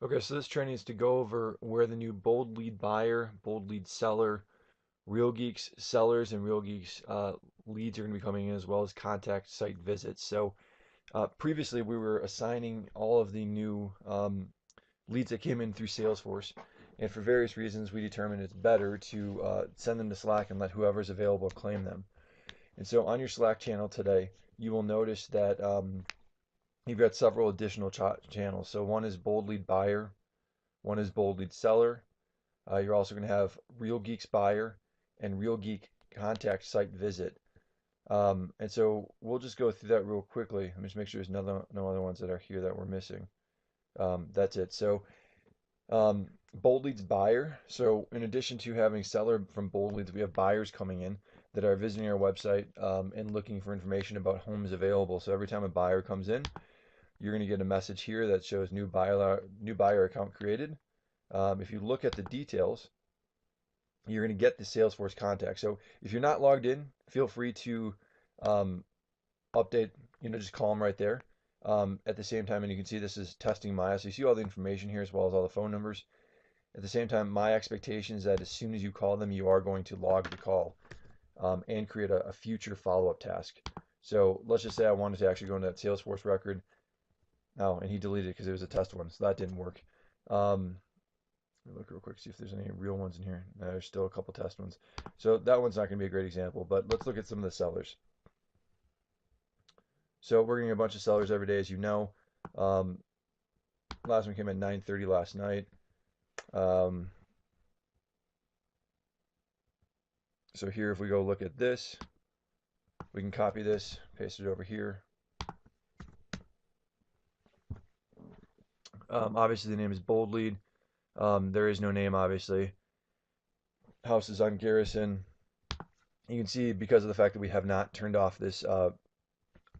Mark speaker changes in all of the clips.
Speaker 1: Okay, so this training is to go over where the new bold lead buyer, bold lead seller, real geeks sellers, and real geeks leads are going to be coming in, as well as contact site visits. So previously we were assigning all of the new leads that came in through Salesforce, and for various reasons we determined it's better to send them to Slack and let whoever's available claim them. And so on your Slack channel today, you will notice that you've got several additional channels. So one is bold lead buyer, one is bold lead seller. You're also going to have Real Geeks Buyer and Real Geek Contact Site Visit. And so we'll just go through that real quickly. Let me just make sure there's no other ones that are here that we're missing. That's it. So Bold Leads Buyer. So in addition to having seller from Bold Leads, we have buyers coming in that are visiting our website and looking for information about homes available. So every time a buyer comes in, you're going to get a message here that shows new buyer account created. If you look at the details, you're going to get the Salesforce contact. So if you're not logged in, feel free to um, update, just call them right there. At the same time, and you can see this is testing Maya, so you see all the information here as well as all the phone numbers. At the same time, my expectation is that as soon as you call them, you are going to log the call and create a future follow-up task. So let's just say I wanted to actually go into that Salesforce record. Oh, and he deleted it because it was a test one, so that didn't work. Um, Let me look real quick, see if there's any real ones in here. No, there's still a couple test ones. So that one's not going to be a great example, but let's look at some of the sellers. So we're getting a bunch of sellers every day, as you know. Um, Last one came at 9:30 last night. Um, so here, if we go look at this, we can copy this, paste it over here. Obviously, the name is Bold Lead. There is no name, obviously. House is on Garrison. You can see because of the fact that we have not turned off this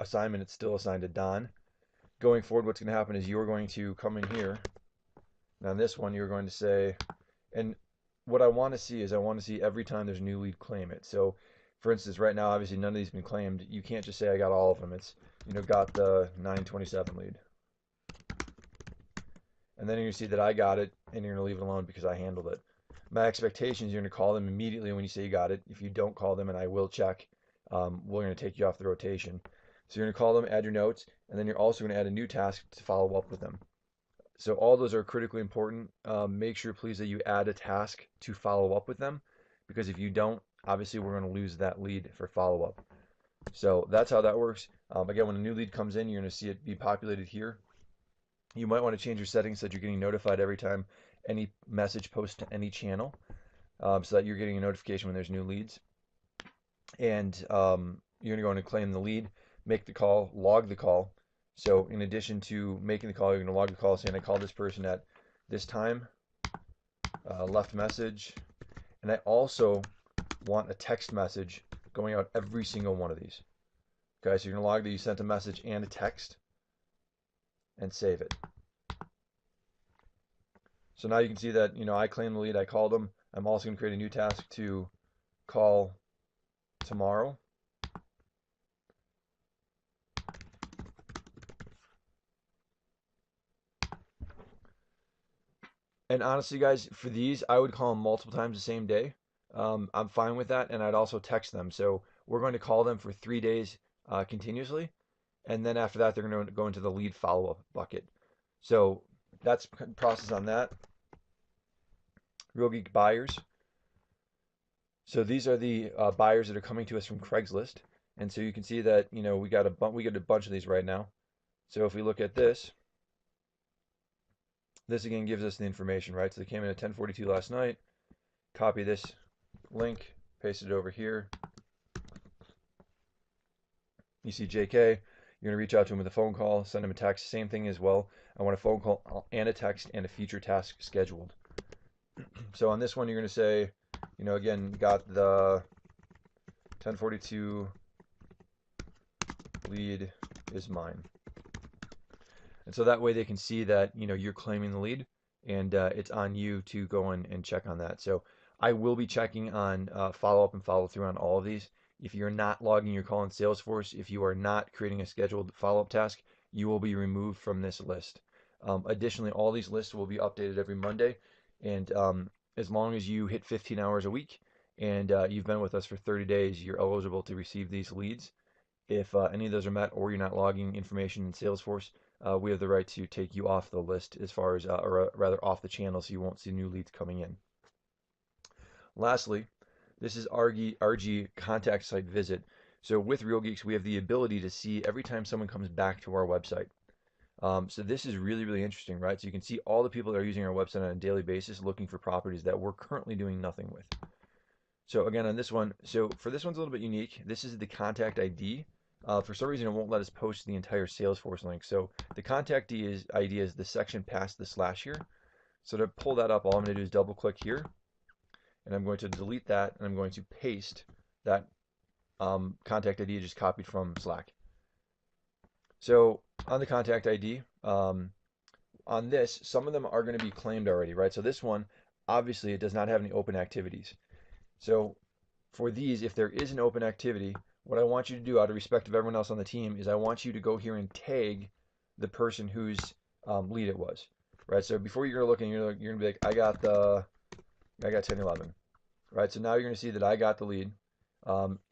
Speaker 1: assignment, it's still assigned to Don. Going forward, what's going to happen is you're going to come in here. And on this one, you're going to say, and what I want to see is I want to see every time there's a new lead, claim it. So, for instance, right now, obviously none of these have been claimed. You can't just say I got all of them. It's, got the 927 lead. And then you're going to see that I got it, and you're going to leave it alone because I handled it. My expectation is you're going to call them immediately when you say you got it. If you don't call them, and I will check, we're going to take you off the rotation. So you're going to call them, add your notes, and then you're also going to add a new task to follow up with them. So all those are critically important. Make sure, please, that you add a task to follow up with them, because if you don't, obviously we're going to lose that lead for follow up. So that's how that works. Again, when a new lead comes in, you're going to see it be populated here. You might want to change your settings so that you're getting notified every time any message posts to any channel, so that you're getting a notification when there's new leads. And you're going to go in and claim the lead, make the call, log the call. So in addition to making the call, you're going to log the call saying I called this person at this time, left message, and I also want a text message going out every single one of these. Okay, so you're going to log that you sent a message and a text and save it. So now you can see that, I claimed the lead, I called them. I'm also going to create a new task to call tomorrow. And honestly, guys, for these, I would call them multiple times the same day. I'm fine with that, and I'd also text them. So we're going to call them for 3 days continuously, and then after that, they're going to go into the lead follow-up bucket. So that's the process on that. Real Geek buyers. So these are the buyers that are coming to us from Craigslist, and so you can see that we get a bunch of these right now. So if we look at this again gives us the information, right? So they came in at 10:42 last night. Copy this link, paste it over here. You see JK, you're going to reach out to him with a phone call, send him a text, same thing as well. I want a phone call and a text and a future task scheduled. So on this one, you're going to say, again, got the 10:42 lead is mine. And so that way they can see that, you're claiming the lead, and it's on you to go in and check on that. So I will be checking on follow up and follow through on all of these. If you're not logging your call in Salesforce, if you are not creating a scheduled follow up task, you will be removed from this list. Additionally, all these lists will be updated every Monday, and as long as you hit 15 hours a week and you've been with us for 30 days, you're eligible to receive these leads. If any of those are met or you're not logging information in Salesforce, we have the right to take you off the list as far as, or rather off the channel so you won't see new leads coming in. Lastly, this is RG contact site visit. So with Real Geeks, we have the ability to see every time someone comes back to our website. So this is really, really interesting, right? So you can see all the people that are using our website on a daily basis looking for properties that we're currently doing nothing with. So again, on this one, so for this one's a little bit unique. This is the contact ID. For some reason, it won't let us post the entire Salesforce link. So the contact ID is the section past the slash here. So to pull that up, all I'm going to do is double click here, and I'm going to delete that, and I'm going to paste that contact ID just copied from Slack. So on the contact ID, on this, some of them are going to be claimed already, right? So this one, obviously, it does not have any open activities. So for these, if there is an open activity, what I want you to do out of respect of everyone else on the team is I want you to go here and tag the person whose lead it was, right? So before you're looking, you're going to be like, I got 1011, right? So now you're going to see that I got the lead.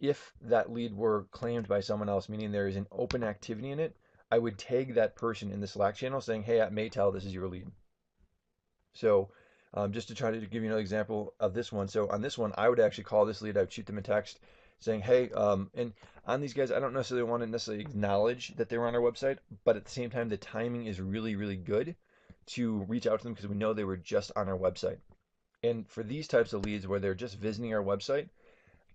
Speaker 1: If that lead were claimed by someone else, meaning there is an open activity in it, I would tag that person in the Slack channel saying, hey, at Maytel, this is your lead. So just to try to give you another example of this one. So on this one, I would actually call this lead. I would shoot them a text saying, hey, and on these guys, I don't necessarily want to necessarily acknowledge that they were on our website, but at the same time, the timing is really, really good to reach out to them because we know they were just on our website. And for these types of leads where they're just visiting our website,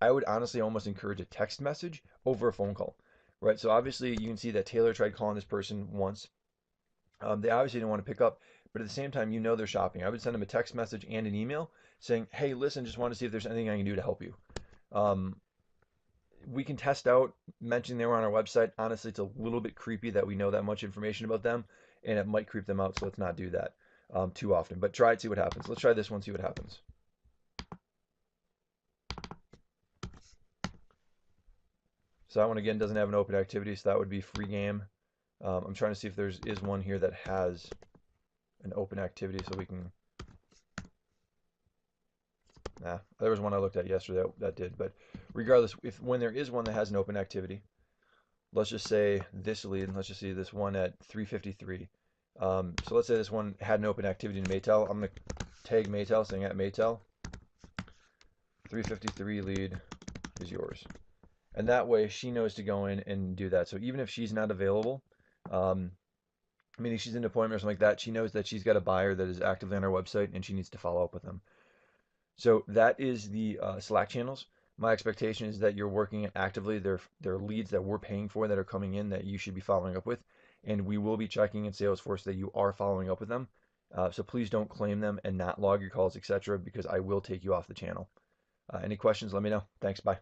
Speaker 1: I would honestly almost encourage a text message over a phone call, right? So obviously you can see that Taylor tried calling this person once. They obviously didn't want to pick up, but at the same time, you know they're shopping. I would send them a text message and an email saying, hey, listen, just want to see if there's anything I can do to help you. Um, we can test out mentioning they were on our website. Honestly, it's a little bit creepy that we know that much information about them, and it might creep them out, so let's not do that too often. But try it, see what happens. Let's try this one, see what happens. So that one again doesn't have an open activity, so that would be free game. I'm trying to see if there is one here that has an open activity so we can. Nah, there was one I looked at yesterday that did. But regardless, if when there is one that has an open activity, let's just say this lead, let's just see this one at 353. So let's say this one had an open activity in Maytel. I'm going to tag Maytel saying at Maytel, 353 lead is yours. And that way she knows to go in and do that. So even if she's not available, meaning she's in an appointment or something like that, she knows that she's got a buyer that is actively on our website and she needs to follow up with them. So that is the Slack channels. My expectation is that you're working actively. They're leads that we're paying for that are coming in that you should be following up with. And we will be checking in Salesforce that you are following up with them. So please don't claim them and not log your calls, etc., because I will take you off the channel. Any questions, let me know. Thanks. Bye.